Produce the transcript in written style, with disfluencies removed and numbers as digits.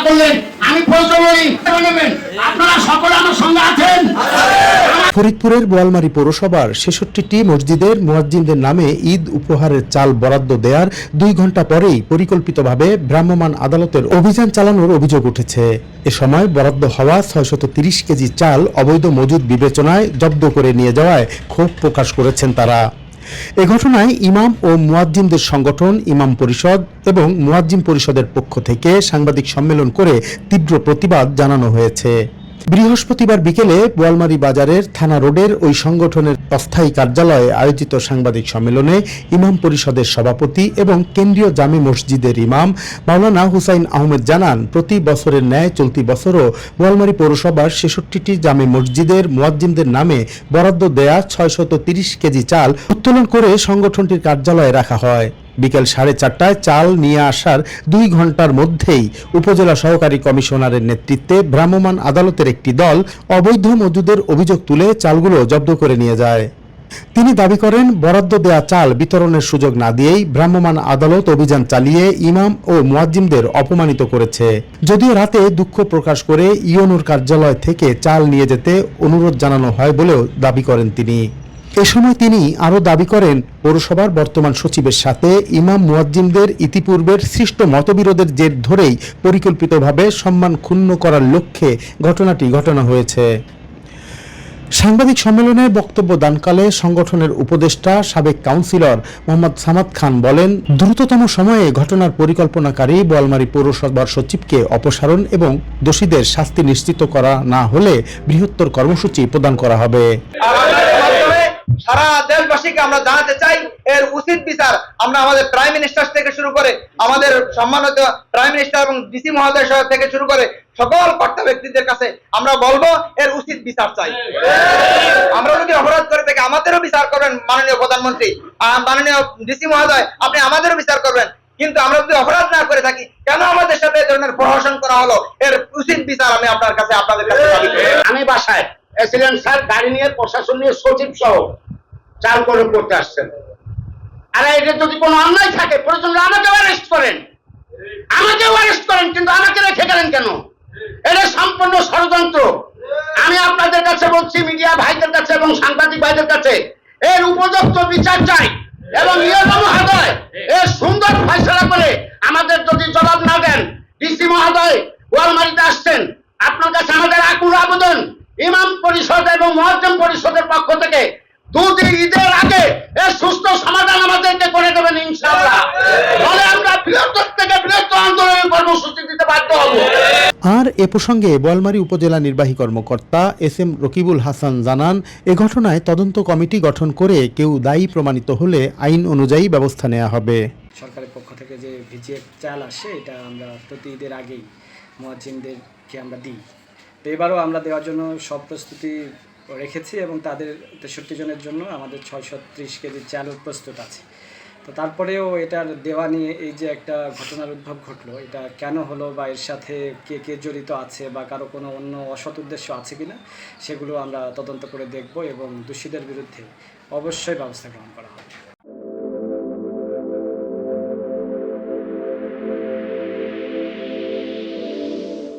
করলেন আমি ফজলুল নেবেন। আপনারা সকলে আমার সঙ্গে আছেন। ফরিদপুরের বোয়ালমারী পৌরসভার ৬৬টি মসজিদের মুয়াজ্জিনদের নামে ঈদ উপহারের চাল বরাদ্দ দেওয়ার ২ ঘণ্টা পরেই পরিকল্পিতভাবে ভ্রাম্যমাণ আদালতের অভিযান চালানোর অভিযোগ উঠেছে। এ সময় বরাদ্দ হওয়া ৬৩০ কেজি চাল অবৈধ মজুদ বিবেচনায় জব্দ করে নিয়ে যাওয়ায় ক্ষোভ প্রকাশ করেছেন তারা। এ ঘটনায় ইমাম ও মুয়াজ্জিনদের সংগঠন ইমাম পরিষদ এবং মুয়াজ্জিন পরিষদের পক্ষ থেকে সাংবাদিক সম্মেলন করে তীব্র প্রতিবাদ জানানো হয়েছে। বৃহস্পতিবার বিকেলে বোয়ালমারী বাজারের থানা রোডের ওই সংগঠনের অস্থায়ী কার্যালয়ে আয়োজিত সাংবাদিক সম্মেলনে ইমাম পরিষদের সভাপতি এবং কেন্দ্রীয় জামে মসজিদের ইমাম মাওলানা হুসাইন আহমেদ জানান, প্রতি বছরের ন্যায় চলতি বছরও বোয়ালমারী পৌরসভার ৬৬টি জামে মসজিদের মুয়াজ্জিনদের নামে বরাদ্দ দেয়া ৬৩০ কেজি চাল উত্তোলন করে সংগঠনটির কার্যালয়ে রাখা হয়। বিকেল 4:30টায় চাল নিয়ে আসার 2 ঘণ্টার মধ্যেই উপজেলা সহকারী কমিশনারের নেতৃত্বে ভ্রাম্যমাণ আদালতের একটি দল অবৈধ মজুদের অভিযোগ তুলে চালগুলো জব্দ করে নিয়ে যায়। তিনি দাবি করেন, বরাদ্দ দেয়া চাল বিতরণের সুযোগ না দিয়েই ভ্রাম্যমাণ আদালত অভিযান চালিয়ে ইমাম ও মুয়াজ্জিনদের অপমানিত করেছে। যদিও রাতে দুঃখ প্রকাশ করে ইওনুর কার্যালয় থেকে চাল নিয়ে যেতে অনুরোধ জানানো হয় বলেও দাবি করেন তিনি। এ সময় তিনি আরও দাবি করেন, পৌরসভার বর্তমান সচিবের সাথে ইমাম মুয়াজ্জিনদের ইতিপূর্বের সৃষ্ট মতবিরোধের জের ধরেই পরিকল্পিতভাবে সম্মান ক্ষুণ্ণ করার লক্ষ্যে ঘটনাটি ঘটানো হয়েছে। সাংবাদিক সম্মেলনে বক্তব্য দানকালে সংগঠনের উপদেষ্টা সাবেক কাউন্সিলর মোহাম্মদ সামাদ খান বলেন, দ্রুততম সময়ে ঘটনার পরিকল্পনাকারী বোয়ালমারী পৌরসভার সচিবকে অপসারণ এবং দোষীদের শাস্তি নিশ্চিত করা না হলে বৃহত্তর কর্মসূচি প্রদান করা হবে। সারা দেশবাসীকে আমরা জানাতে চাই, এর উচিত বিচার আমরা আমাদের প্রাইম মিনিস্টার থেকে শুরু করে আমাদের সম্মানিত প্রাইম মিনিস্টার এবং ডিসি মহোদয় থেকে শুরু করে সকল কর্তা ব্যক্তিদের কাছে আমরা বলবো এর উচিত বিচার চাই। আমরা যদি অপরাধ করে থাকি আমাদেরও বিচার করবেন মাননীয় প্রধানমন্ত্রী, মাননীয় ডিসি মহোদয়, আপনি আমাদেরও বিচার করবেন। কিন্তু আমরা যদি অপরাধ না করে থাকি কেন আমাদের সাথে এই ধরনের প্রহসন করা হলো, এর উচিত বিচার আমি আপনাদের কাছে দাবি করি। আমি বাসায় এসিলেন স্যার, গাড়ি নিয়ে প্রশাসন নিয়ে সচিব সহ চাল করতে আসছেন। আর এটা যদি কোনো অন্যায় থাকে প্রয়োজন আমাকেও অ্যারেস্ট করেন, কিন্তু আমাকে রেখে গেলেন কেন? এটা সম্পূর্ণ ষড়যন্ত্র। আমি আপনাদের কাছে বলছি, মিডিয়া ভাইদের কাছে এবং সাংবাদিক ভাইদের কাছে, এর উপযুক্ত বিচার চাই এবং মহোদয় এর সুন্দর ফয়সালা করে আমাদের যদি জবাব না দেন, ডিসি মহোদয় বোয়ালমারীতে আসছেন, আপনার কাছে আমাদের আকুল আবেদন, ইমাম পরিষদ এবং মুয়াজ্জিন পরিষদের পক্ষ থেকে দুদিন ঈদের আগে এর সুস্থ সমাধান আমাদেরকে করে দেবেন ইনশাআল্লাহ। তাহলে আমরা বৃহত্তর থেকে বৃহত্তর আন্দোলনের কর্মসূচি দিতে বাধ্য হব। আর এ প্রসঙ্গে বোয়ালমারী উপজেলা নির্বাহী কর্মকর্তা এস.এম. রকিবুল হাসান জানান, এ ঘটনায় তদন্ত কমিটি গঠন করে কেউ দায়ী প্রমাণিত হলে আইন অনুযায়ী ব্যবস্থা নেওয়া হবে। সরকারের পক্ষ থেকে যে ভিজিএফ চাল আসে এটা আমরা প্রতি ঈদের আগেই মুয়াজ্জিনদেরকে আমরা দিই। তো এবারও আমরা দেওয়ার জন্য সব প্রস্তুতি রেখেছি এবং তাদের 63 জনের জন্য আমাদের 630 কেজি চালও প্রস্তুত আছে। তো তারপরেও এটার দেওয়া নিয়ে এই যে একটা ঘটনার উদ্ভব ঘটলো, এটা কেন হলো বা এর সাথে কে কে জড়িত আছে বা কারো কোনো অন্য অসৎ উদ্দেশ্য আছে কিনা সেগুলো আমরা তদন্ত করে দেখব এবং দোষীদের বিরুদ্ধে অবশ্যই ব্যবস্থা গ্রহণ করা হবে।